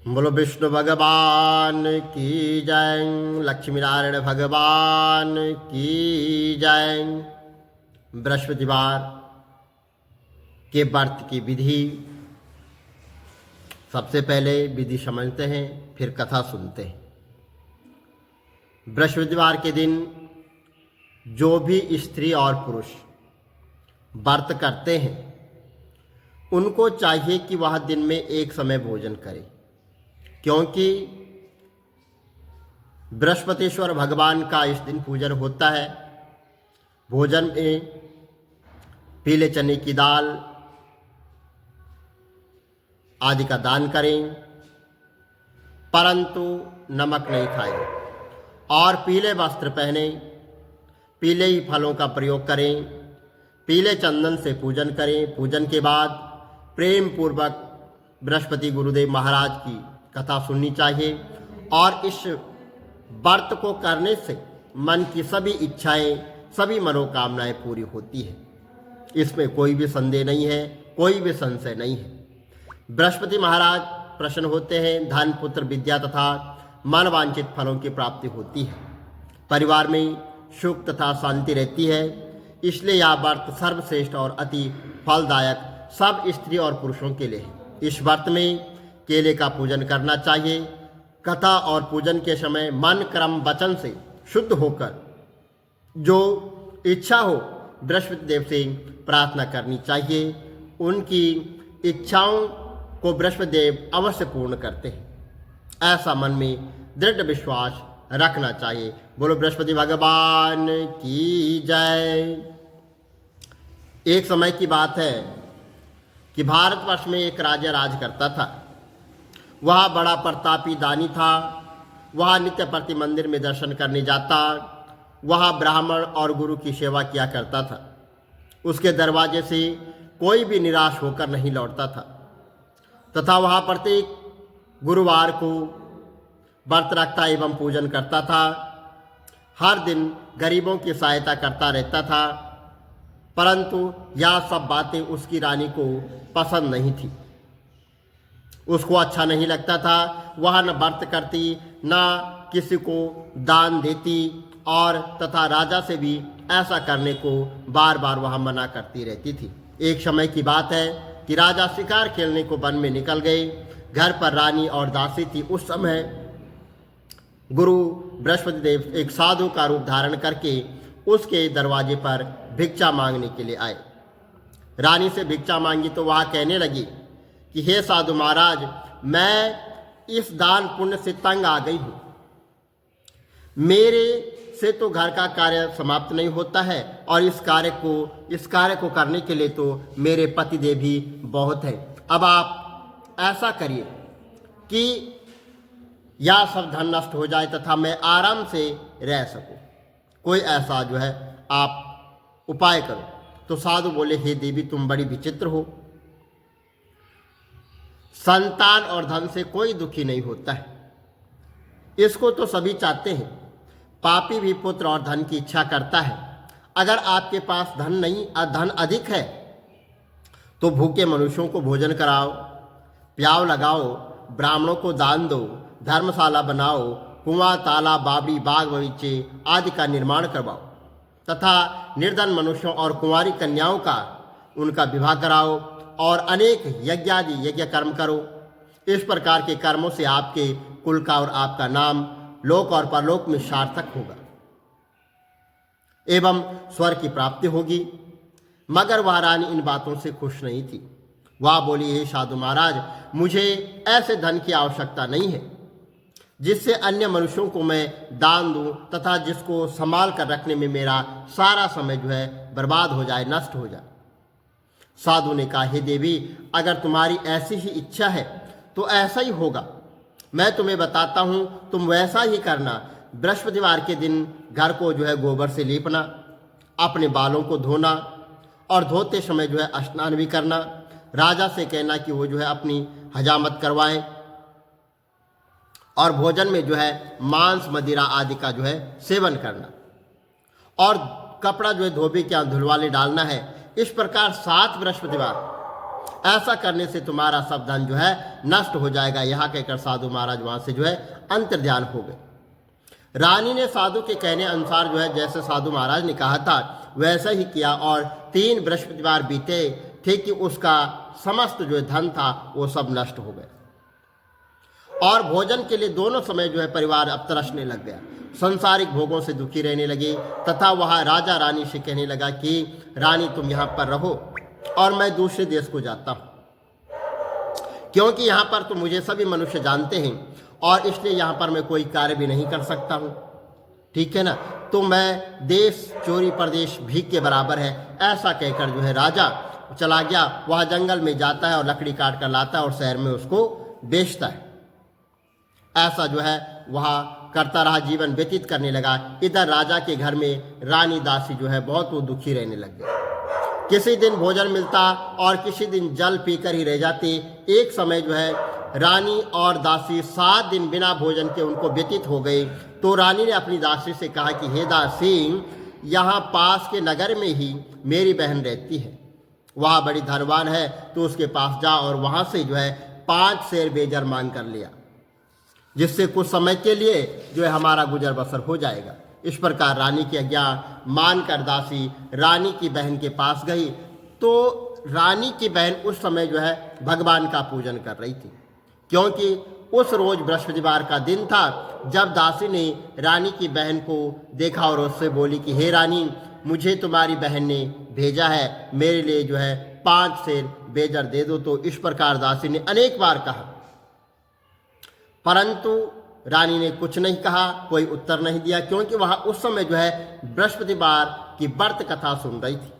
बोलो विष्णु भगवान की जय, लक्ष्मी नारायण भगवान की जय। बृहस्पतिवार के व्रत की विधि। सबसे पहले विधि समझते हैं, फिर कथा सुनते हैं। बृहस्पतिवार के दिन जो भी स्त्री और पुरुष व्रत करते हैं उनको चाहिए कि वह दिन में एक समय भोजन करें, क्योंकि बृहस्पतिश्वर भगवान का इस दिन पूजन होता है। भोजन में पीले चने की दाल आदि का दान करें, परंतु नमक नहीं खाएं और पीले वस्त्र पहने, पीले ही फलों का प्रयोग करें, पीले चंदन से पूजन करें। पूजन के बाद प्रेम पूर्वक बृहस्पति गुरुदेव महाराज की कथा सुननी चाहिए और इस व्रत को करने से मन की सभी इच्छाएं, सभी मनोकामनाएं पूरी होती है। इसमें कोई भी संदेह नहीं है, कोई भी संशय नहीं है। बृहस्पति महाराज प्रसन्न होते हैं, धन पुत्र विद्या तथा मन वांछित फलों की प्राप्ति होती है। परिवार में सुख तथा शांति रहती है। इसलिए यह व्रत सर्वश्रेष्ठ और अति फलदायक सब स्त्री और पुरुषों के लिए है। इस व्रत में केले का पूजन करना चाहिए। कथा और पूजन के समय मन क्रम वचन से शुद्ध होकर जो इच्छा हो बृहस्पति देव से प्रार्थना करनी चाहिए। उनकी इच्छाओं को बृहस्पति देव अवश्य पूर्ण करते हैं, ऐसा मन में दृढ़ विश्वास रखना चाहिए। बोलो बृहस्पति भगवान की जय। एक समय की बात है कि भारतवर्ष में एक राजा राज करता था। वह बड़ा प्रतापी दानी था। वह नित्य प्रति मंदिर में दर्शन करने जाता। वह ब्राह्मण और गुरु की सेवा किया करता था। उसके दरवाजे से कोई भी निराश होकर नहीं लौटता था तथा वह प्रत्येक गुरुवार को व्रत रखता एवं पूजन करता था। हर दिन गरीबों की सहायता करता रहता था, परंतु यह सब बातें उसकी रानी को पसंद नहीं थी। उसको अच्छा नहीं लगता था। वह न व्रत करती, न किसी को दान देती और तथा राजा से भी ऐसा करने को बार बार वह मना करती रहती थी। एक समय की बात है कि राजा शिकार खेलने को वन में निकल गए। घर पर रानी और दासी थी। उस समय गुरु बृहस्पति देव एक साधु का रूप धारण करके उसके दरवाजे पर भिक्षा मांगने के लिए आए। रानी से भिक्षा मांगी तो वह कहने लगी कि हे साधु महाराज, मैं इस दान पुण्य से तंग आ गई हूँ। मेरे से तो घर का कार्य समाप्त नहीं होता है और इस कार्य को करने के लिए तो मेरे पति देव भी बहुत है। अब आप ऐसा करिए कि यह सब धन नष्ट हो जाए तथा मैं आराम से रह सकूं। कोई ऐसा जो है आप उपाय करो। तो साधु बोले, हे देवी, तुम बड़ी विचित्र हो। संतान और धन से कोई दुखी नहीं होता है, इसको तो सभी चाहते हैं। पापी भी पुत्र और धन की इच्छा करता है। अगर आपके पास धन अधिक है तो भूखे मनुष्यों को भोजन कराओ, प्याव लगाओ, ब्राह्मणों को दान दो, धर्मशाला बनाओ, कुआं, तालाब, बावड़ी, बाग बगीचे आदि का निर्माण करवाओ तथा निर्धन मनुष्यों और कुंवारी कन्याओं का उनका विवाह कराओ और अनेक यज्ञ कर्म करो। इस प्रकार के कर्मों से आपके कुल का और आपका नाम लोक और परलोक में सार्थक होगा एवं स्वर्ग की प्राप्ति होगी। मगर वह रानी इन बातों से खुश नहीं थी। वह बोली, हे साधु महाराज, मुझे ऐसे धन की आवश्यकता नहीं है जिससे अन्य मनुष्यों को मैं दान दूं तथा जिसको संभाल कर रखने में मेरा सारा समय जो है बर्बाद हो जाए, नष्ट हो जाए। साधु ने कहा, हे देवी, अगर तुम्हारी ऐसी ही इच्छा है तो ऐसा ही होगा। मैं तुम्हें बताता हूँ, तुम वैसा ही करना। बृहस्पतिवार के दिन घर को जो है गोबर से लीपना, अपने बालों को धोना और धोते समय जो है स्नान भी करना। राजा से कहना कि वो जो है अपनी हजामत करवाएं और भोजन में जो है मांस, मदिरा आदि का जो है सेवन करना और कपड़ा जो है धोबी के यहाँ धुलवाले डालना है। इस प्रकार 7 बृहस्पतिवार ऐसा करने से तुम्हारा सब धन जो है नष्ट हो जाएगा। यहाँ कहकर साधु महाराज वहाँ से जो है अंतर्ध्यान हो गए। रानी ने साधु के कहने अनुसार जो है जैसे साधु महाराज ने कहा था वैसा ही किया और 3 बृहस्पतिवार बीते थे कि उसका समस्त जो धन था वो सब नष्ट हो गए और भोजन के लिए दोनों समय जो है परिवार अब तरसने लग गया। संसारिक भोगों से दुखी रहने लगे तथा वह राजा रानी से कहने लगा कि रानी तुम यहाँ पर रहो और मैं दूसरे देश को जाता हूँ, क्योंकि यहाँ पर तो मुझे सभी मनुष्य जानते हैं और इसलिए यहाँ पर मैं कोई कार्य भी नहीं कर सकता हूँ। ठीक है ना, तो मैं देश चोरी प्रदेश भीख के बराबर है। ऐसा कहकर जो है राजा चला गया। वह जंगल में जाता है और लकड़ी काट कर लाता है और शहर में उसको बेचता है। ऐसा जो है वह करता रहा, जीवन व्यतीत करने लगा। इधर राजा के घर में रानी दासी जो है बहुत वो दुखी रहने लग गई। किसी दिन भोजन मिलता और किसी दिन जल पीकर ही रह जाती। एक समय जो है रानी और दासी 7 दिन बिना भोजन के उनको व्यतीत हो गए। तो रानी ने अपनी दासी से कहा कि हे दासी, यहाँ पास के नगर में ही मेरी बहन रहती है, वह बड़ी धनवान है, तो उसके पास जा और वहाँ से जो है 5 सेर बेजर मांग कर लिया, जिससे कुछ समय के लिए जो है हमारा गुजर बसर हो जाएगा। इस प्रकार रानी की आज्ञा मानकर दासी रानी की बहन के पास गई। तो रानी की बहन उस समय जो है भगवान का पूजन कर रही थी, क्योंकि उस रोज बृहस्पतिवार का दिन था। जब दासी ने रानी की बहन को देखा और उससे बोली कि हे रानी, मुझे तुम्हारी बहन ने भेजा है, मेरे लिए जो है 5 सेर बेजर दे दो। तो इस प्रकार दासी ने अनेक बार कहा, परंतु रानी ने कुछ नहीं कहा, कोई उत्तर नहीं दिया, क्योंकि वह उस समय जो है बृहस्पतिवार की व्रत कथा सुन रही थी।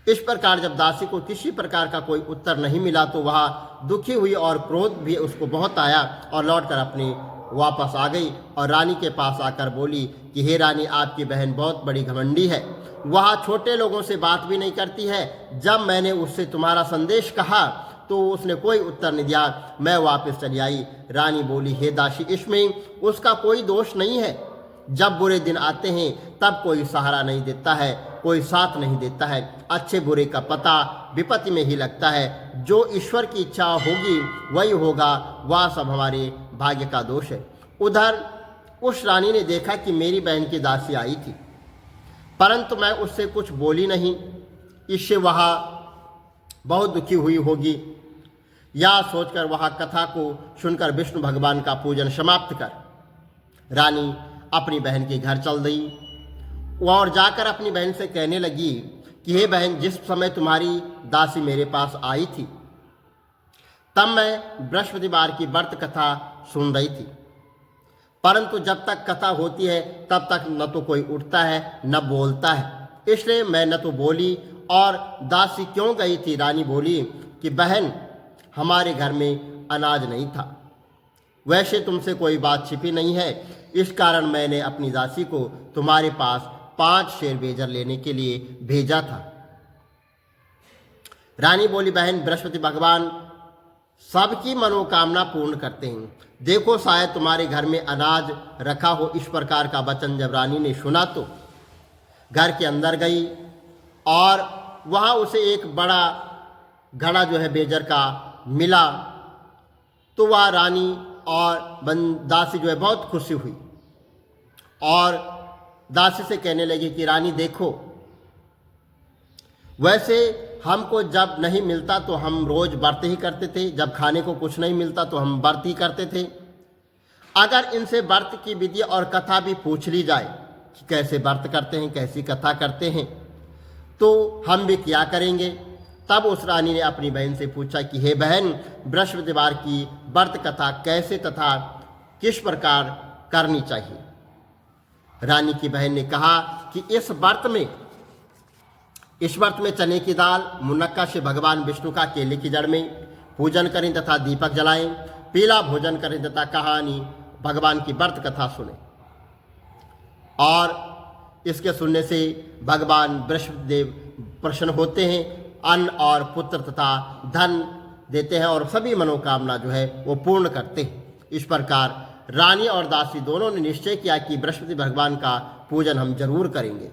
इस प्रकार जब दासी को किसी प्रकार का कोई उत्तर नहीं मिला तो वह दुखी हुई और क्रोध भी उसको बहुत आया और लौटकर अपनी वापस आ गई और रानी के पास आकर बोली कि हे रानी, आपकी बहन बहुत बड़ी घमंडी है, वह छोटे लोगों से बात भी नहीं करती है। जब मैंने उससे तुम्हारा संदेश कहा तो उसने कोई उत्तर नहीं दिया, मैं वापस चली आई। रानी बोली, हे दासी, इसमें उसका कोई दोष नहीं है। जब बुरे दिन आते हैं तब कोई सहारा नहीं देता है, कोई साथ नहीं देता है। अच्छे बुरे का पता विपत्ति में ही लगता है। जो ईश्वर की इच्छा होगी वही होगा, वह सब हमारे भाग्य का दोष है। उधर उस रानी ने देखा कि मेरी बहन की दासी आई थी, परंतु मैं उससे कुछ बोली नहीं। इससे वह बहुत दुखी हुई होगी। यह सोचकर वह कथा को सुनकर विष्णु भगवान का पूजन समाप्त कर रानी अपनी बहन के घर चल गई और जाकर अपनी बहन से कहने लगी कि हे बहन, जिस समय तुम्हारी दासी मेरे पास आई थी तब मैं बृहस्पतिवार की व्रत कथा सुन रही थी, परंतु जब तक कथा होती है तब तक न तो कोई उठता है न बोलता है, इसलिए मैं न तो बोली। और दासी क्यों गई थी? रानी बोली कि बहन, हमारे घर में अनाज नहीं था, वैसे तुमसे कोई बात छिपी नहीं है, इस कारण मैंने अपनी दासी को तुम्हारे पास 5 शेर बेजर लेने के लिए भेजा था। रानी बोली, बहन, बृहस्पति भगवान सबकी मनोकामना पूर्ण करते हैं, देखो शायद तुम्हारे घर में अनाज रखा हो। इस प्रकार का वचन जब रानी ने सुना तो घर के अंदर गई और वहाँ उसे एक बड़ा घड़ा जो है बेजर का मिला। तो वह रानी और दासी जो है बहुत खुशी हुई और दासी से कहने लगी कि रानी देखो, वैसे हमको जब नहीं मिलता तो हम रोज व्रत ही करते थे, जब खाने को कुछ नहीं मिलता तो हम व्रत ही करते थे। अगर इनसे व्रत की विधि और कथा भी पूछ ली जाए कि कैसे व्रत करते हैं, कैसी कथा करते हैं, तो हम भी क्या करेंगे। तब उस रानी ने अपनी बहन से पूछा कि हे बहन, बृहस्पतिवार की व्रत कथा कैसे तथा किस प्रकार करनी चाहिए। रानी की बहन ने कहा कि इस व्रत में चने की दाल, मुनक्का से भगवान विष्णु का केले की जड़ में पूजन करें तथा दीपक जलाएं, पीला भोजन करें तथा कहानी भगवान की व्रत कथा सुने। और इसके सुनने से भगवान बृहस्पतिदेव प्रसन्न होते हैं, अन्न और पुत्र तथा धन देते हैं और सभी मनोकामना जो है वो पूर्ण करते हैं। इस प्रकार रानी और दासी दोनों ने निश्चय किया कि बृहस्पति भगवान का पूजन हम जरूर करेंगे।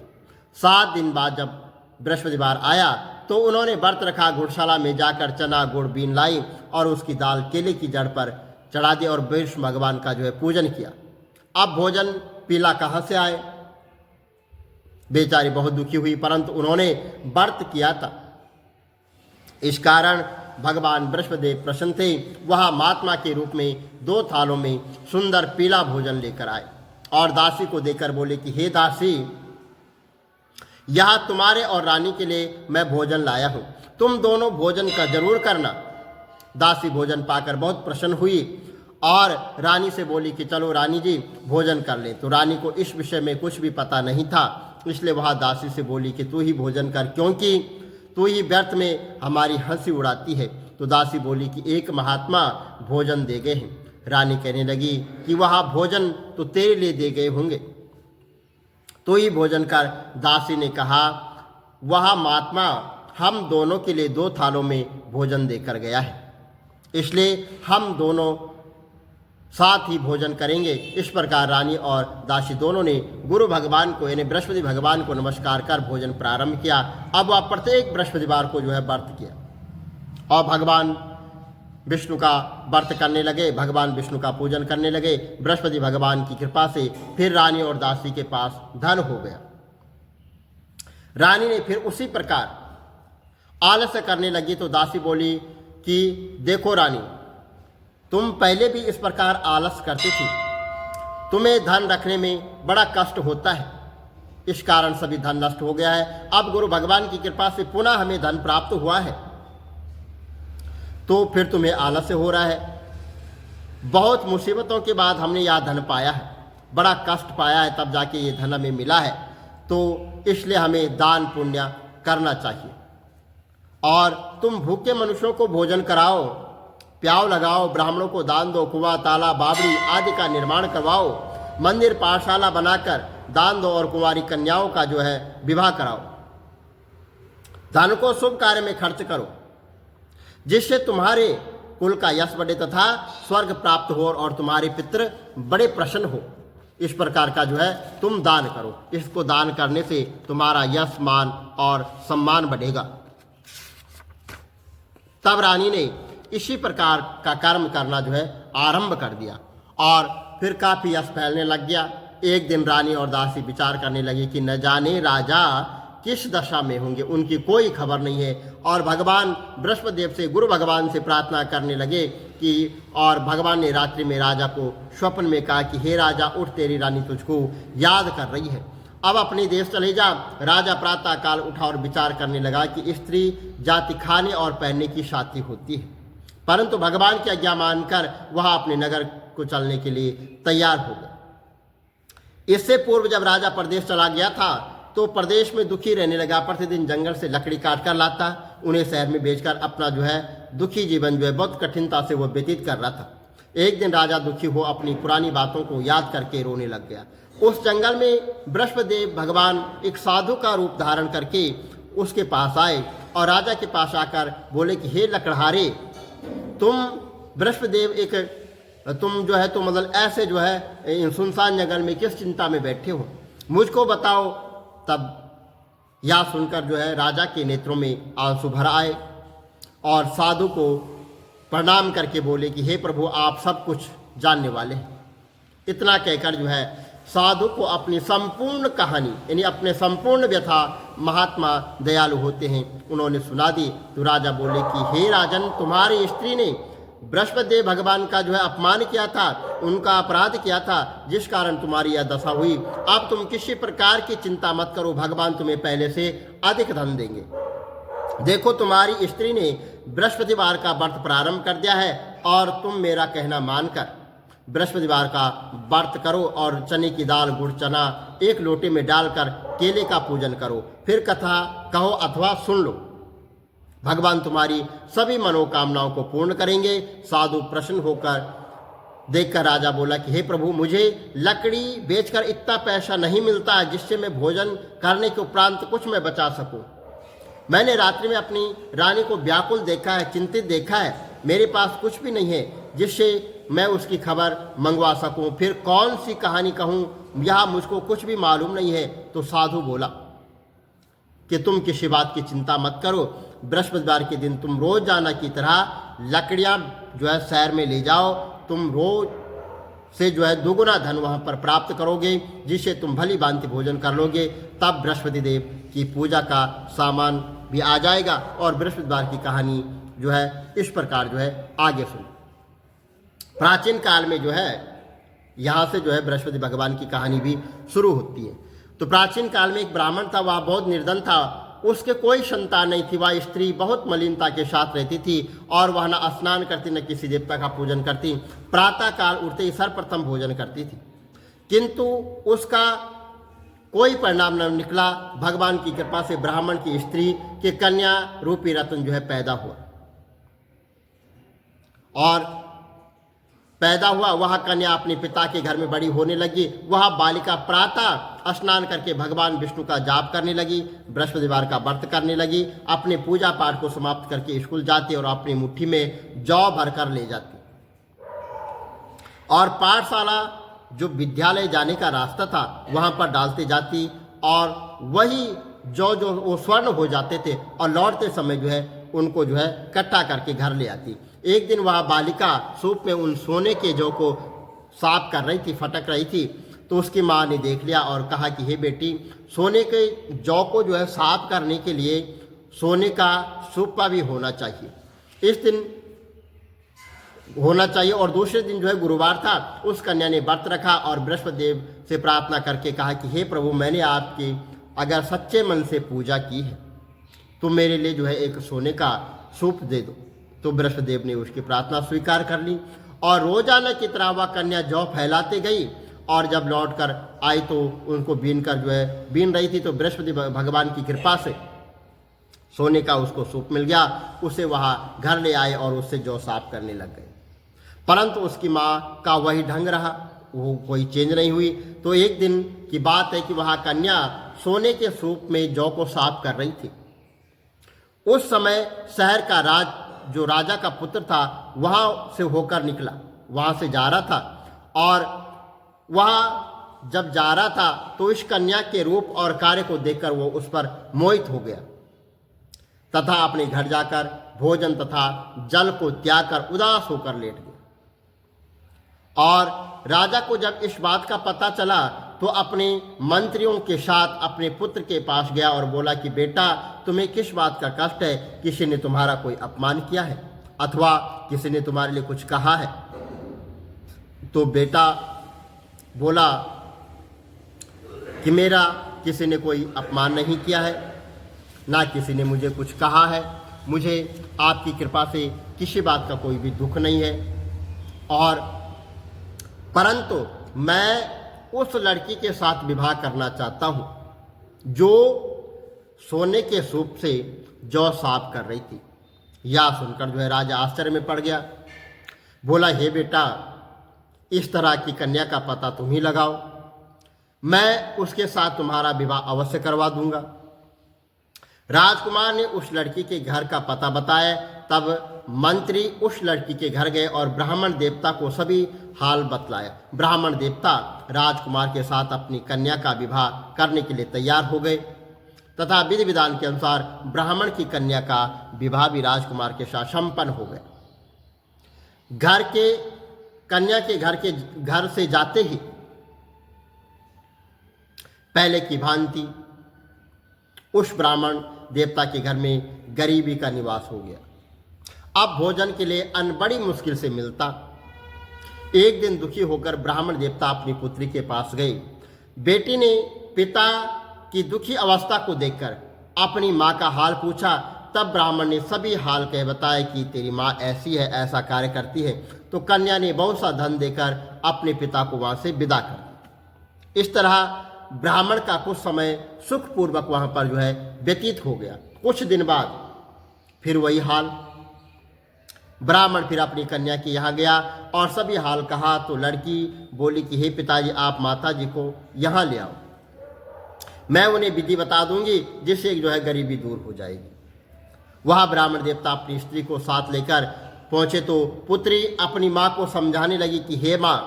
7 दिन बाद जब बृहस्पतिवार आया तो उन्होंने व्रत रखा, घुड़शाला में जाकर चना गुड़ बीन लाई और उसकी दाल केले की जड़ पर चढ़ा दी और विष्णु भगवान का जो है पूजन किया। अब भोजन पीला कहाँ से आए? बेचारी बहुत दुखी हुई, परंतु उन्होंने व्रत किया था। इस कारण भगवान बृहस्पतिदेव प्रसन्न थे। वह महात्मा के रूप में 2 थालों में सुंदर पीला भोजन लेकर आए और दासी को देकर बोले कि हे दासी, यह तुम्हारे और रानी के लिए मैं भोजन लाया हूँ, तुम दोनों भोजन का जरूर करना। दासी भोजन पाकर बहुत प्रसन्न हुई और रानी से बोली कि चलो रानी जी भोजन कर लें। तो रानी को इस विषय में कुछ भी पता नहीं था, इसलिए वह दासी से बोली कि तू ही भोजन कर, क्योंकि तू ही व्यर्थ में हमारी हंसी उड़ाती है। तो दासी बोली कि एक महात्मा भोजन दे गए हैं। रानी कहने लगी कि वह भोजन तो तेरे लिए दे गए होंगे, तो ही भोजन कर। दासी ने कहा वह महात्मा हम दोनों के लिए 2 थालों में भोजन देकर गया है, इसलिए हम दोनों साथ ही भोजन करेंगे। इस प्रकार रानी और दासी दोनों ने गुरु भगवान को यानी बृहस्पति भगवान को नमस्कार कर भोजन प्रारंभ किया। अब वह प्रत्येक बृहस्पतिवार को जो है व्रत किया और भगवान विष्णु का व्रत करने लगे, भगवान विष्णु का पूजन करने लगे। बृहस्पति भगवान की कृपा से फिर रानी और दासी के पास धन हो गया। रानी ने फिर उसी प्रकार आलस्य करने लगी तो दासी बोली कि देखो रानी, तुम पहले भी इस प्रकार आलस करती थी, तुम्हें धन रखने में बड़ा कष्ट होता है, इस कारण सभी धन नष्ट हो गया है। अब गुरु भगवान की कृपा से पुनः हमें धन प्राप्त हुआ है, तो फिर तुम्हें आलस्य हो रहा है। बहुत मुसीबतों के बाद हमने यह धन पाया है, बड़ा कष्ट पाया है, तब जाके ये धन हमें मिला है, तो इसलिए हमें दान पुण्य करना चाहिए। और तुम भूखे मनुष्यों को भोजन कराओ, प्याव लगाओ, ब्राह्मणों को दान दो, कुआं ताला बावड़ी आदि का निर्माण करवाओ, मंदिर पाठशाला बनाकर दान दो और कुंवारी कन्याओं का जो है विवाह कराओ। धन को शुभ कार्य में खर्च करो, जिससे तुम्हारे कुल का यश बढ़े तथा स्वर्ग प्राप्त हो और तुम्हारे पितृ बड़े प्रसन्न हो। इस प्रकार का जो है तुम दान करो, इसको दान करने से तुम्हारा यश मान और सम्मान बढ़ेगा। तब रानी ने इसी प्रकार का कर्म करना जो है आरंभ कर दिया और फिर काफी यश फैलने लग गया। एक दिन रानी और दासी विचार करने लगी कि न जाने राजा किस दशा में होंगे, उनकी कोई खबर नहीं है। और भगवान बृहस्पतिदेव से गुरु भगवान से प्रार्थना करने लगे कि और भगवान ने रात्रि में राजा को स्वप्न में कहा कि हे राजा उठ, तेरी रानी तुझको याद कर रही है, अब अपने देश चले जा। राजा प्रातः काल उठा और विचार करने लगा कि स्त्री जाति खाने और पहनने की शादी होती है, परंतु भगवान की आज्ञा मानकर वह अपने नगर को चलने के लिए तैयार हो गया। इससे पूर्व जब राजा प्रदेश चला गया था तो प्रदेश में दुखी रहने लगा, प्रतिदिन जंगल से लकड़ी काट कर लाता, उन्हें शहर में बेचकर अपना जो है दुखी जीवन जो है बहुत कठिनता से वो व्यतीत कर रहा था। एक दिन राजा दुखी हो अपनी पुरानी बातों को याद करके रोने लग गया। उस जंगल में बृहस्पतिदेव भगवान एक साधु का रूप धारण करके उसके पास आए और राजा के पास आकर बोले कि हे लकड़हारे, तुम बृहस्पतिदेव तुम जो है तो मतलब ऐसे जो है सुनसान जंगल में किस चिंता में बैठे हो, मुझको बताओ। तब यह सुनकर जो है राजा के नेत्रों में आंसू भर आए और साधु को प्रणाम करके बोले कि हे प्रभु, आप सब कुछ जानने वाले हैं। इतना कहकर जो है साधु को अपनी संपूर्ण कहानी यानी अपने संपूर्ण व्यथा, महात्मा दयालु होते हैं, उन्होंने सुना दी। तो राजा बोले कि हे राजन, तुम्हारी स्त्री ने बृहस्पतिदेव भगवान का जो है अपमान किया था, उनका अपराध किया था, जिस कारण तुम्हारी यह दशा हुई। अब तुम किसी प्रकार की चिंता मत करो, भगवान तुम्हें पहले से अधिक धन देंगे। देखो, तुम्हारी स्त्री ने बृहस्पतिवार का व्रत प्रारंभ कर दिया है और तुम मेरा कहना मानकर बृहस्पतिवार का व्रत करो और चने की दाल गुड़ चना 1 लोटे में डालकर केले का पूजन करो, फिर कथा कहो अथवा सुन लो, भगवान तुम्हारी सभी मनोकामनाओं को पूर्ण करेंगे। साधु प्रसन्न होकर देखकर राजा बोला कि हे प्रभु, मुझे लकड़ी बेचकर इतना पैसा नहीं मिलता जिससे मैं भोजन करने के उपरांत कुछ मैं बचा सकूं। मैंने रात्रि में अपनी रानी को व्याकुल देखा है, चिंतित देखा है, मेरे पास कुछ भी नहीं है जिससे मैं उसकी खबर मंगवा सकूं। फिर कौन सी कहानी कहूं, यह मुझको कुछ भी मालूम नहीं है। तो साधु बोला कि तुम किसी बात की चिंता मत करो, बृहस्पतिवार के दिन तुम रोजाना की तरह लकड़ियां जो है शहर में ले जाओ, तुम रोज से जो है दुगुना धन वहाँ पर प्राप्त करोगे, जिससे तुम भली भांति भोजन कर लोगे। तब बृहस्पति देव की पूजा का सामान भी आ जाएगा। और बृहस्पतिवार की कहानी जो है इस प्रकार जो है आगे सुनो। प्राचीन काल में जो है यहाँ से जो है बृहस्पति भगवान की कहानी भी शुरू होती है। तो प्राचीन काल में एक ब्राह्मण था, वह बहुत निर्धन था, उसके कोई संतान नहीं थी। वह स्त्री बहुत मलिनता के साथ रहती थी और वह न स्नान करती न किसी देवता का पूजन करती। प्रातः काल उठते ही सर्वप्रथम भोजन करती थी, किंतु उसका कोई परिणाम न निकला। भगवान की कृपा से ब्राह्मण की स्त्री के कन्या रूपी रत्न जो है पैदा हुआ, और पैदा हुआ वह कन्या अपने पिता के घर में बड़ी होने लगी। वह बालिका प्रातः स्नान करके भगवान विष्णु का जाप करने लगी, बृहस्पतिवार का व्रत करने लगी, अपने पूजा पाठ को समाप्त करके स्कूल जाती और अपनी मुट्ठी में जौ भरकर ले जाती, और पाठशाला जो विद्यालय जाने का रास्ता था वहां पर डालते जाती, और वही जौ जो वो स्वर्ण हो जाते थे और लौटते समय जो है उनको जो है इकट्ठा करके घर ले आती। एक दिन वह बालिका सूप में उन सोने के जौ को साफ कर रही थी, फटक रही थी, तो उसकी माँ ने देख लिया और कहा कि हे बेटी, सोने के जौ को जो है साफ करने के लिए सोने का सूपा भी होना चाहिए, इस दिन होना चाहिए। और दूसरे दिन जो है गुरुवार था, उस कन्या ने व्रत रखा और बृहस्पति देव से प्रार्थना करके कहा कि हे प्रभु, मैंने आपकी अगर सच्चे मन से पूजा की है तो मेरे लिए जो है एक सोने का सूप दे दो। तो बृहस्पति देव ने उसकी प्रार्थना स्वीकार कर ली, और रोजाना की तरह वह कन्या जौ फैलाते गई, और जब लौट कर आई तो उनको बीन कर जो है बीन रही थी, तो बृहस्पति भगवान की कृपा से सोने का उसको सूप मिल गया। उसे वहाँ घर ले आए और उससे जौ साफ करने लग गए, परंतु उसकी माँ का वही ढंग रहा, वो कोई चेंज नहीं हुई। तो एक दिन की बात है कि वह कन्या सोने के सूप में जौ को साफ कर रही थी। उस समय शहर का जो राजा का पुत्र था वहां से होकर निकला, वहां से जा रहा था, और वह जब जा रहा था तो इस कन्या के रूप और कार्य को देखकर वो उस पर मोहित हो गया, तथा अपने घर जाकर भोजन तथा जल को त्याग कर उदास होकर लेट गया। और राजा को जब इस बात का पता चला तो अपने मंत्रियों के साथ अपने पुत्र के पास गया और बोला कि बेटा, तुम्हें किस बात का कष्ट है? किसी ने तुम्हारा कोई अपमान किया है अथवा किसी ने तुम्हारे लिए कुछ कहा है? तो बेटा बोला कि मेरा किसी ने कोई अपमान नहीं किया है, ना किसी ने मुझे कुछ कहा है, मुझे आपकी कृपा से किसी बात का कोई भी दुख नहीं है, और परंतु मैं उस लड़की के साथ विवाह करना चाहता हूँ जो सोने के सूप से जौ साफ कर रही थी। यह सुनकर जो है राजा आश्चर्य में पड़ गया। बोला, हे बेटा, इस तरह की कन्या का पता तुम ही लगाओ, मैं उसके साथ तुम्हारा विवाह अवश्य करवा दूंगा। राजकुमार ने उस लड़की के घर का पता बताया। तब मंत्री उस लड़की के घर गए और ब्राह्मण देवता को सभी हाल बतलाया। ब्राह्मण देवता राजकुमार के साथ अपनी कन्या का विवाह करने के लिए तैयार हो गए, तथा विधि विधान के अनुसार ब्राह्मण की कन्या का विवाह भी राजकुमार के साथ संपन्न हो गया। कन्या के घर से जाते ही पहले की भांति उस ब्राह्मण देवता के घर में गरीबी का निवास हो गया। अब भोजन के लिए अन्न बड़ी मुश्किल से मिलता। एक दिन दुखी होकर ब्राह्मण देवता अपनी पुत्री के पास गए। बेटी ने पिता की दुखी अवस्था को देखकर अपनी माँ का हाल पूछा। तब ब्राह्मण ने सभी हाल कह बताया कि तेरी माँ ऐसी है, ऐसा कार्य करती है। तो कन्या ने बहुत सा धन देकर अपने पिता को वहाँ से विदा कर दिया। इस तरह ब्राह्मण का कुछ समय सुखपूर्वक वहाँ पर जो है व्यतीत हो गया। कुछ दिन बाद फिर वही हाल। ब्राह्मण फिर अपनी कन्या के यहाँ गया और सभी हाल कहा। तो लड़की बोली कि हे पिताजी, आप माता जी को यहाँ ले आओ, मैं उन्हें विधि बता दूंगी जिससे जो है गरीबी दूर हो जाएगी। वह ब्राह्मण देवता अपनी स्त्री को साथ लेकर पहुंचे तो पुत्री अपनी माँ को समझाने लगी कि हे माँ,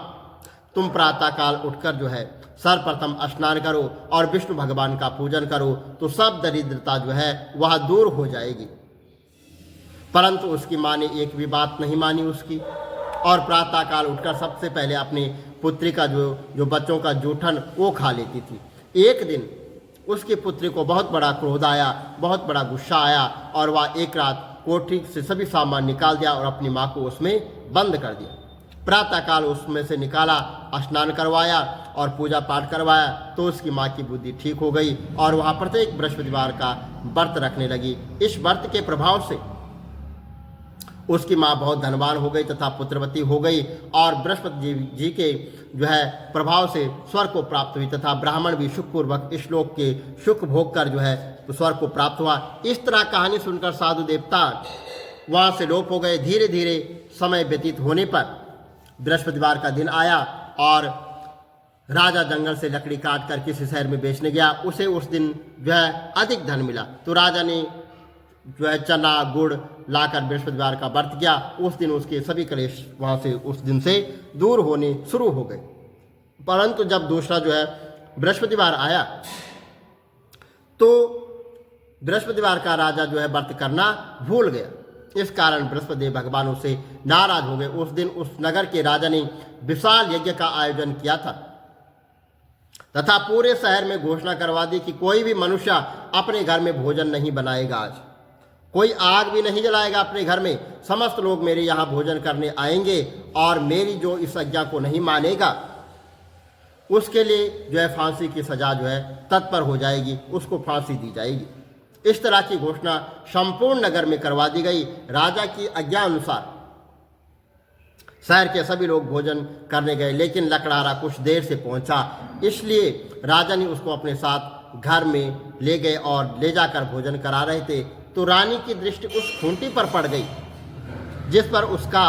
तुम प्रातःकाल उठकर जो है सर्वप्रथम स्नान करो और विष्णु भगवान का पूजन करो तो सब दरिद्रता जो है वह दूर हो जाएगी। परंतु उसकी माँ ने एक भी बात नहीं मानी उसकी, और प्रातःकाल उठकर सबसे पहले अपनी पुत्री का जो बच्चों का जूठन वो खा लेती थी। एक दिन उसकी पुत्री को बहुत बड़ा क्रोध आया, बहुत बड़ा गुस्सा आया, और वह एक रात कोठरी से सभी सामान निकाल दिया और अपनी माँ को उसमें बंद कर दिया। प्रातःकाल उसमें से निकाला, स्नान करवाया और पूजा पाठ करवाया तो उसकी माँ की बुद्धि ठीक हो गई और वह प्रत्येक बृहस्पतिवार का व्रत रखने लगी। इस व्रत के प्रभाव से उसकी माँ बहुत धनवान हो गई तथा पुत्रवती हो गई, और बृहस्पति जी के जो है प्रभाव से स्वर्ग को प्राप्त हुई तथा ब्राह्मण भी सुखपूर्वक इस लोक के सुख भोग कर जो है स्वर्ग को प्राप्त हुआ। इस तरह कहानी सुनकर साधु देवता वहाँ से लोप हो गए। धीरे धीरे समय व्यतीत होने पर बृहस्पतिवार का दिन आया और राजा जंगल से लकड़ी काट कर किसी शहर में बेचने गया। उसे उस दिन जो है अधिक धन मिला तो राजा ने जो है चना गुड़ लाकर बृहस्पतिवार का व्रत किया। उस दिन उसके सभी क्लेश वहाँ से उस दिन से दूर होने शुरू हो गए। परंतु जब दूसरा जो है बृहस्पतिवार आया तो बृहस्पतिवार का राजा जो है व्रत करना भूल गया। इस कारण बृहस्पति भगवान उससे नाराज हो गए। उस दिन उस नगर के राजा ने विशाल यज्ञ का आयोजन किया था तथा पूरे शहर में घोषणा करवा दी कि कोई भी मनुष्य अपने घर में भोजन नहीं बनाएगा, आज कोई आग भी नहीं जलाएगा अपने घर में। समस्त लोग मेरे यहाँ भोजन करने आएंगे और मेरी जो इस आज्ञा को नहीं मानेगा उसके लिए जो है फांसी की सजा जो है तत्पर हो जाएगी, उसको फांसी दी जाएगी। इस तरह की घोषणा संपूर्ण नगर में करवा दी गई। राजा की आज्ञा अनुसार शहर के सभी लोग भोजन करने गए, लेकिन लकड़हारा कुछ देर से पहुंचा, इसलिए राजा ने उसको अपने साथ घर में ले गए और ले जाकर भोजन करा रहे थे तो रानी की दृष्टि उस खूंटी पर पड़ गई जिस पर उसका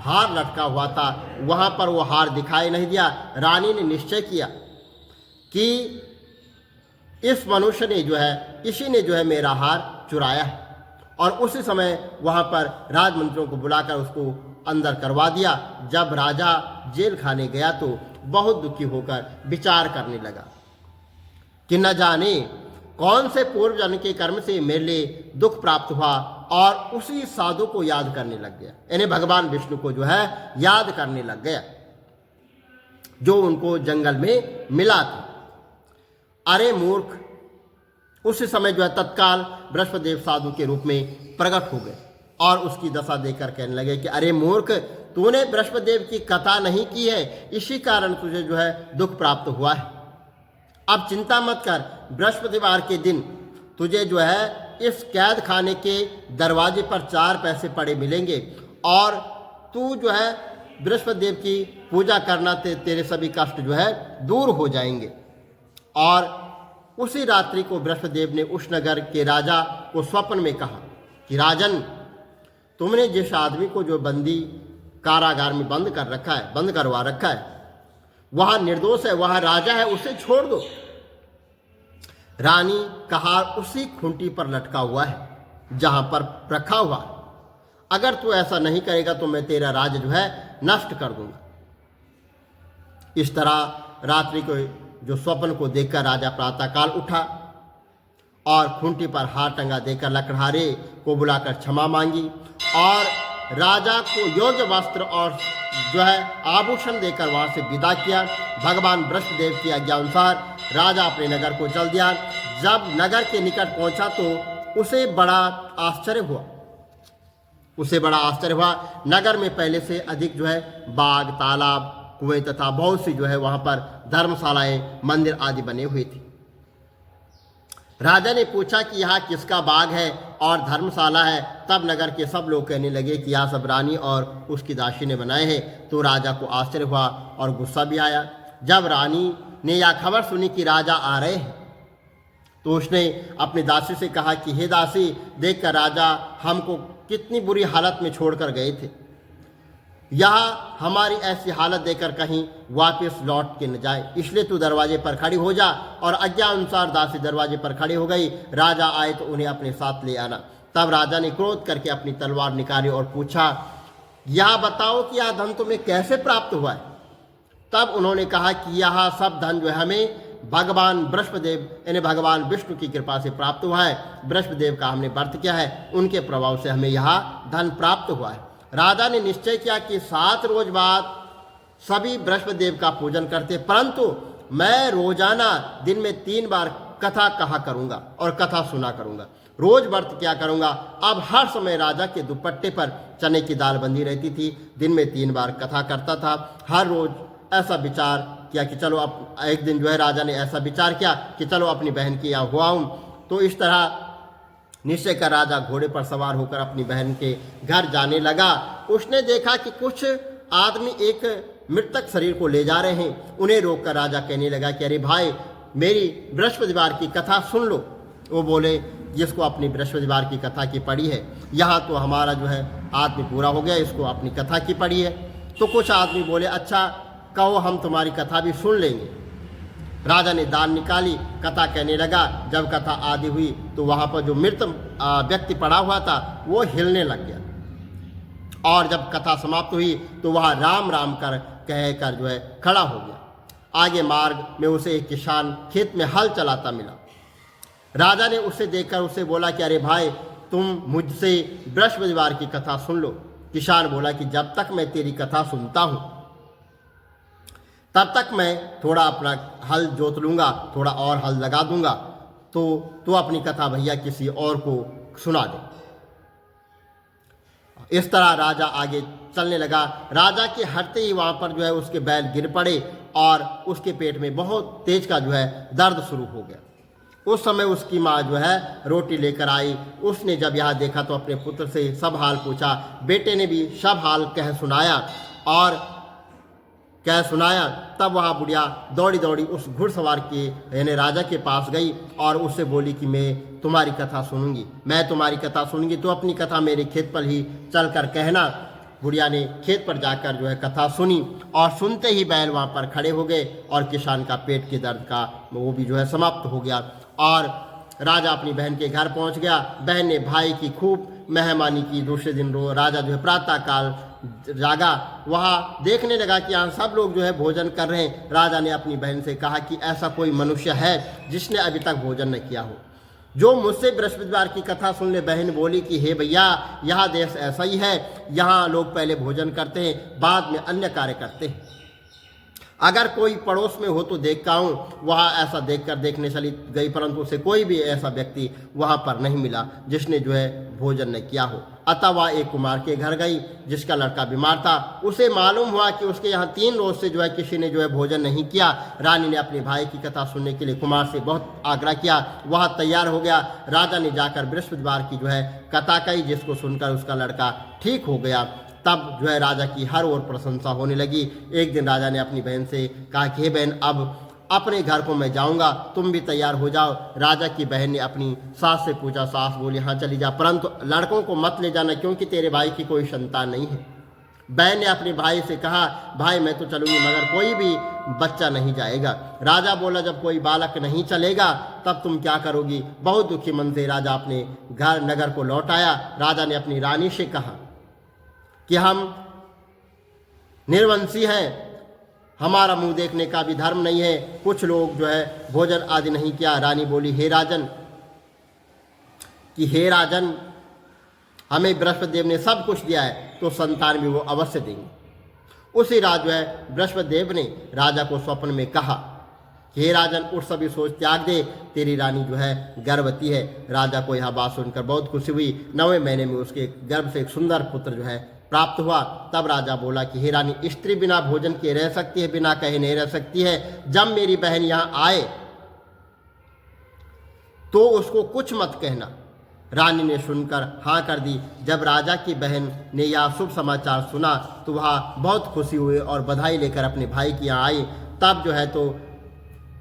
हार लटका हुआ था। वहां पर वो हार दिखाई नहीं दिया। रानी ने निश्चय किया कि इस मनुष्य ने जो है इसी ने जो है मेरा हार चुराया है, और उसी समय वहां पर राजमंत्रियों को बुलाकर उसको अंदर करवा दिया। जब राजा जेल खाने गया तो बहुत दुखी होकर विचार करने लगा कि न जाने कौन से पूर्व जन्म के कर्म से मेरे लिए दुख प्राप्त हुआ, और उसी साधु को याद करने लग गया, यानी भगवान विष्णु को जो है याद करने लग गया जो उनको जंगल में मिला था। अरे मूर्ख, उसी समय जो है तत्काल बृहस्पतिदेव साधु के रूप में प्रकट हो गए और उसकी दशा देखकर कहने लगे कि अरे मूर्ख, तूने बृहस्पतिदेव की कथा नहीं की है, इसी कारण तुझे जो है दुख प्राप्त हुआ है। अब चिंता मत कर, बृहस्पतिवार के दिन तुझे जो है इस कैद खाने के दरवाजे पर 4 पैसे पड़े मिलेंगे और तू जो है बृहस्पतिदेव की पूजा करना तेरे सभी कष्ट जो है दूर हो जाएंगे। और उसी रात्रि को बृहस्पतिदेव ने उस नगर के राजा को स्वप्न में कहा कि राजन, तुमने जिस आदमी को जो बंदी कारागार में बंद कर रखा है, बंद करवा रखा है, वह निर्दोष है, वह राजा है, उसे छोड़ दो। रानी का हार उसी खूंटी पर लटका हुआ है जहां पर रखा हुआ है। अगर तू ऐसा नहीं करेगा तो मैं तेरा राज जो है नष्ट कर दूंगा। इस तरह रात्रि को जो स्वप्न को देखकर राजा प्रातःकाल उठा और खूंटी पर हार टंगा देकर लकड़हारे को बुलाकर क्षमा मांगी और राजा को योग्य वस्त्र और जो है आभूषण देकर वहां से विदा किया। भगवान बृहस्पतिदेव की आज्ञा अनुसार राजा अपने नगर को चल दिया। जब नगर के निकट पहुंचा तो उसे बड़ा आश्चर्य हुआ। नगर में पहले से अधिक जो है बाग, तालाब, कुएं तथा बहुत सी जो है वहां पर धर्मशालाएं, मंदिर आदि बने हुए थे। राजा ने पूछा कि यहाँ किसका बाग है और धर्मशाला है। तब नगर के सब लोग कहने लगे कि यह सब रानी और उसकी दासी ने बनाए हैं। तो राजा को आश्चर्य हुआ और गुस्सा भी आया। जब रानी ने यह खबर सुनी कि राजा आ रहे हैं तो उसने अपनी दासी से कहा कि हे दासी, देखकर राजा हमको कितनी बुरी हालत में छोड़कर गए थे, यहाँ हमारी ऐसी हालत देखकर कहीं वापस लौट के न जाए, इसलिए तू दरवाजे पर खड़ी हो जा। और आज्ञा अनुसार दासी दरवाजे पर खड़ी हो गई। राजा आए तो उन्हें अपने साथ ले आना। तब राजा ने क्रोध करके अपनी तलवार निकाली और पूछा, यह बताओ कि यह धन तुम्हें कैसे प्राप्त हुआ है? तब उन्होंने कहा कि यह सब धन जो है हमें भगवान बृहस्पतिदेव यानी भगवान विष्णु की कृपा से प्राप्त हुआ है। बृहस्पतिदेव का हमने व्रत किया है, उनके प्रभाव से हमें यह धन प्राप्त हुआ है। राजा ने निश्चय किया कि 7 रोज बाद सभी बृहस्पतिदेव का पूजन करते, परंतु मैं रोजाना दिन में 3 बार कथा कहा करूंगा और कथा सुना करूंगा, रोज व्रत क्या करूंगा। अब हर समय राजा के दुपट्टे पर चने की दाल बंधी रहती थी, दिन में 3 बार कथा करता था। हर रोज ऐसा विचार किया कि चलो अब एक दिन जो है राजा ने ऐसा विचार किया कि चलो अपनी बहन के यहाँ हुआ हूँ। तो इस तरह निश्चय कर राजा घोड़े पर सवार होकर अपनी बहन के घर जाने लगा। उसने देखा कि कुछ आदमी एक मृतक शरीर को ले जा रहे हैं। उन्हें रोककर राजा कहने लगा कि अरे भाई, मेरी बृहस्पतिवार की कथा सुन लो। वो बोले, जिसको अपनी बृहस्पतिवार की कथा की पढ़ी है, यहाँ तो हमारा जो है आदमी पूरा हो गया, इसको अपनी कथा की पढ़ी है। तो कुछ आदमी बोले, अच्छा कहो, हम तुम्हारी कथा भी सुन लेंगे। राजा ने दाल निकाली, कथा कहने लगा। जब कथा आदि हुई तो वहाँ पर जो मृत व्यक्ति पड़ा हुआ था वो हिलने लग गया, और जब कथा समाप्त हुई तो वह राम राम कहकर जो है खड़ा हो गया। आगे मार्ग में उसे एक किसान खेत में हल चलाता मिला। राजा ने उसे देखकर उसे बोला कि अरे भाई, तुम मुझसे बृहस्पतिवार की कथा सुन लो। किसान बोला कि जब तक मैं तेरी कथा सुनता हूँ तब तक मैं थोड़ा अपना हल जोत लूँगा, थोड़ा और हल लगा दूंगा, तो अपनी कथा भैया किसी और को सुना दे। इस तरह राजा आगे चलने लगा। राजा के हटते ही वहाँ पर जो है उसके बैल गिर पड़े और उसके पेट में बहुत तेज का जो है दर्द शुरू हो गया। उस समय उसकी माँ जो है रोटी लेकर आई। उसने जब यह देखा तो अपने पुत्र से सब हाल पूछा। बेटे ने भी सब हाल कह सुनाया। तब वह बुढ़िया दौड़ी दौड़ी उस घुड़सवार के यानी राजा के पास गई और उससे बोली कि मैं तुम्हारी कथा सुनूंगी, तो अपनी कथा मेरे खेत पर ही चल कर कहना। बुढ़िया ने खेत पर जाकर जो है कथा सुनी, और सुनते ही बैल वहाँ पर खड़े हो गए और किसान का पेट के दर्द का वो भी जो है समाप्त हो गया। और राजा अपनी बहन के घर पहुँच गया। बहन ने भाई की खूब मेहमानी की। दूसरे दिन राजा जो है प्रातःकाल जागा, वहाँ देखने लगा कि यहाँ सब लोग जो है भोजन कर रहे हैं। राजा ने अपनी बहन से कहा कि ऐसा कोई मनुष्य है जिसने अभी तक भोजन न किया हो, जो मुझसे बृहस्पतिवार की कथा सुन ले। बहन बोली कि हे भैया, यह देश ऐसा ही है, यहाँ लोग पहले भोजन करते हैं, बाद में अन्य कार्य करते हैं। अगर कोई पड़ोस में हो तो देखता हूँ। वहाँ ऐसा देखने चली गई, परंतु उसे कोई भी ऐसा व्यक्ति वहाँ पर नहीं मिला जिसने जो है भोजन न किया हो। अतः वह एक कुमार के घर गई जिसका लड़का बीमार था। उसे मालूम हुआ कि उसके यहाँ 3 रोज से जो है किसी ने जो है भोजन नहीं किया। रानी ने अपने भाई की कथा सुनने के लिए कुमार से बहुत आग्रह किया। वह तैयार हो गया। राजा ने जाकर बृहस्पतिवार की जो है कथा कही, जिसको सुनकर उसका लड़का ठीक हो गया। तब जो है राजा की हर ओर प्रशंसा होने लगी। एक दिन राजा ने अपनी बहन से कहा कि हे बहन, अब अपने घर को मैं जाऊंगा, तुम भी तैयार हो जाओ। राजा की बहन ने अपनी सास से पूछा। सास बोली, हाँ चली जा, परंतु लड़कों को मत ले जाना, क्योंकि तेरे भाई की कोई संतान नहीं है। बहन ने अपने भाई से कहा, भाई मैं तो चलूंगी, मगर कोई भी बच्चा नहीं जाएगा। राजा बोला, जब कोई बालक नहीं चलेगा तब तुम क्या करोगी। बहुत दुखी मन से राजा अपने नगर को लौट आया। राजा ने अपनी रानी से कहा कि हम निर्वंशी हैं, हमारा मुंह देखने का भी धर्म नहीं है, कुछ लोग जो है भोजन आदि नहीं किया। रानी बोली, हे राजन, हमें बृहस्पतिदेव ने सब कुछ दिया है, तो संतान भी वो अवश्य देंगे। उसी रात जो है बृहस्पतिदेव ने राजा को स्वप्न में कहा कि हे राजन, उठ सभी सोच त्याग दे, तेरी रानी जो है गर्भवती है। राजा को यह बात सुनकर बहुत खुशी हुई। 9वें महीने में उसके गर्भ से एक सुंदर पुत्र जो है प्राप्त हुआ। तब राजा बोला कि हे रानी, स्त्री बिना भोजन के रह सकती है, बिना कहे नहीं रह सकती है। जब मेरी बहन यहाँ आए तो उसको कुछ मत कहना। रानी ने सुनकर हाँ कर दी। जब राजा की बहन ने यह शुभ समाचार सुना तो वह बहुत खुशी हुई और बधाई लेकर अपने भाई की यहाँ आई। तब जो है तो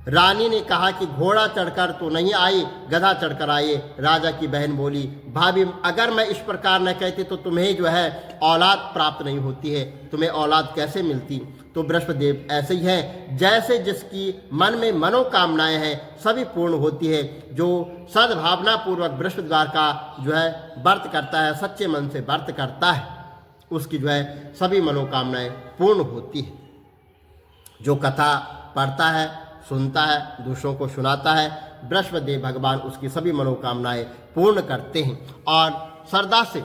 रानी ने कहा कि घोड़ा चढ़कर तो नहीं आई, गधा चढ़कर आइए। राजा की बहन बोली, भाभी, अगर मैं इस प्रकार न कहती तो तुम्हें जो है औलाद प्राप्त नहीं होती है, तुम्हें औलाद कैसे मिलती। तो बृहस्पतिदेव ऐसे ही है, जैसे जिसकी मन में मनोकामनाएं हैं सभी पूर्ण होती है। जो सद्भावना पूर्वक बृहस्पतिवार का जो है व्रत करता है, सच्चे मन से व्रत करता है, उसकी जो है सभी मनोकामनाएं पूर्ण होती है। जो कथा पढ़ता है, सुनता है, दूसरों को सुनाता है, बृहस्पति भगवान उसकी सभी मनोकामनाएं पूर्ण करते हैं और श्रद्धा से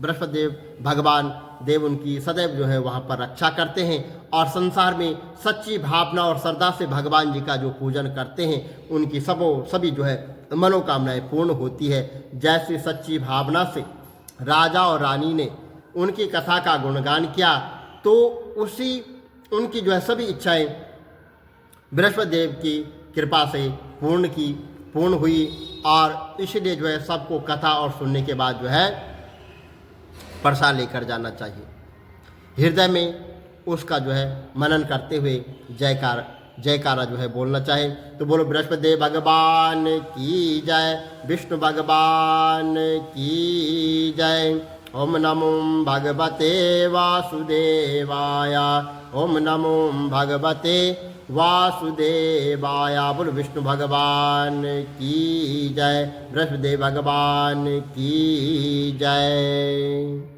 बृहस्पति भगवान देव उनकी सदैव जो है वहाँ पर रक्षा करते हैं और संसार में सच्ची भावना और श्रद्धा से भगवान जी का जो पूजन करते हैं उनकी सभी जो है मनोकामनाएं पूर्ण होती है। जैसे सच्ची भावना से राजा और रानी ने उनकी कथा का गुणगान किया तो उनकी जो है सभी इच्छाएं बृहस्पति देव की कृपा से पूर्ण हुई और इसलिए जो है सबको कथा और सुनने के बाद जो है प्रसाद लेकर जाना चाहिए। हृदय में उसका जो है मनन करते हुए जयकारा जो है बोलना चाहे तो बोलो बृहस्पति भगवान की जय, विष्णु भगवान की जय। ओम नमो भगवते वासुदेवाय, ओम नमो भगवते वासुदेवाय। बोलो विष्णु भगवान की जय, बृहस्पति भगवान की जय।